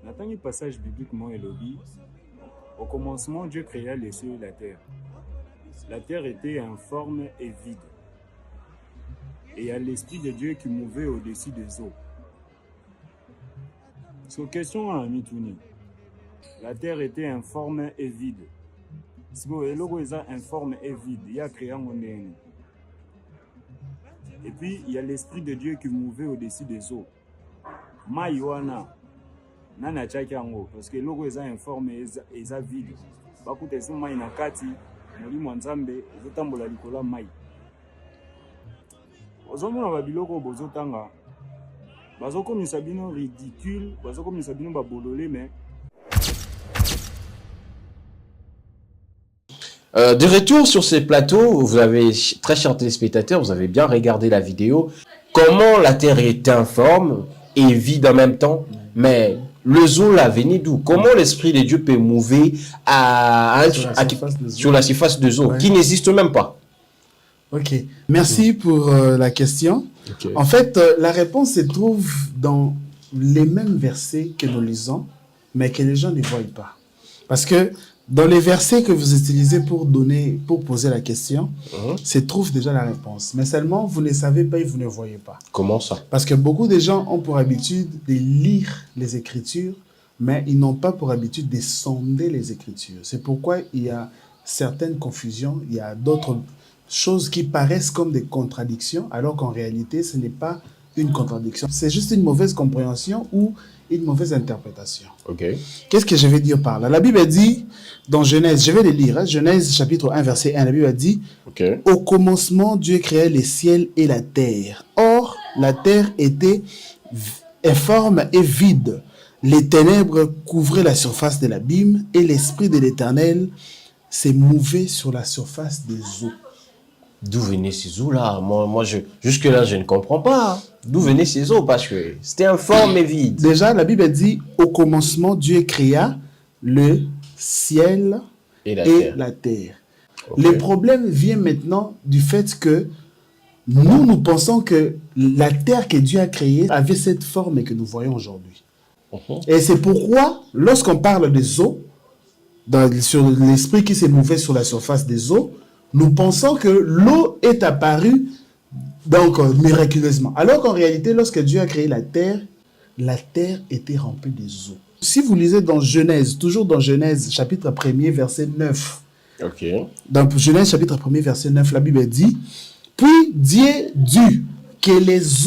Natangi passage bibliquement élobi. Au commencement, Dieu créa les cieux et la terre. La terre était informe et vide. Et il y a l'Esprit de Dieu qui mouvait au-dessus des eaux. Sur question à Mituni, la terre était informe et vide. Si vous voyez, informe et vide, il y a créé un monde. Et puis, il y a l'Esprit de Dieu qui mouvait au-dessus des eaux. Maïwana, nana tchakiango, parce que logo est informe et vide. Bakute son maï na kati, moli mwanzambe, zotambola likola maï. Ozomona babiloko bozotanga, bazoko misabino ridicule, bazoko misabino babolole, mais. De retour sur ces plateaux, vous avez, très chers téléspectateurs, vous avez bien regardé la vidéo. Comment la Terre est informe et vide en même temps, mais le zoo l'a venu d'où? Comment l'Esprit de Dieu peut mouver sur la surface de zoo, qui n'existe même pas? Ok, merci pour la question. Okay. En fait, la réponse se trouve dans les mêmes versets que nous lisons, mais que les gens ne voient pas. Parce que dans les versets que vous utilisez pour poser la question, se trouve déjà la réponse. Mais seulement, vous ne savez pas et vous ne voyez pas. Comment ça? Parce que beaucoup de gens ont pour habitude de lire les Écritures, mais ils n'ont pas pour habitude de sonder les Écritures. C'est pourquoi il y a certaines confusions, il y a d'autres choses qui paraissent comme des contradictions, alors qu'en réalité, ce n'est pas une contradiction. C'est juste une mauvaise compréhension ou une mauvaise interprétation. Okay. Qu'est-ce que je vais dire par là? La Bible dit, dans Genèse, je vais le lire, hein, Genèse chapitre 1, verset 1, la Bible dit, Au commencement, Dieu créa les ciels et la terre. Or, la terre était informe et vide. Les ténèbres couvraient la surface de l'abîme et l'Esprit de l'Éternel s'est mouvé sur la surface des eaux. D'où venaient ces eaux-là? Jusque-là, je ne comprends pas. D'où venaient ces eaux? Parce que c'était informe et vide. Déjà, la Bible dit, au commencement, Dieu créa le ciel et la terre. Okay. Le problème vient maintenant du fait que nous pensons que la terre que Dieu a créée avait cette forme que nous voyons aujourd'hui. Et c'est pourquoi, lorsqu'on parle des eaux, sur l'esprit qui s'est mouvé sur la surface des eaux, nous pensons que l'eau est apparue donc miraculeusement. Alors qu'en réalité, lorsque Dieu a créé la terre était remplie des eaux. Si vous lisez dans Genèse, toujours dans Genèse chapitre 1er, verset 9. Dans Genèse chapitre 1er, verset 9, la Bible dit, puis Dieu dit que les eaux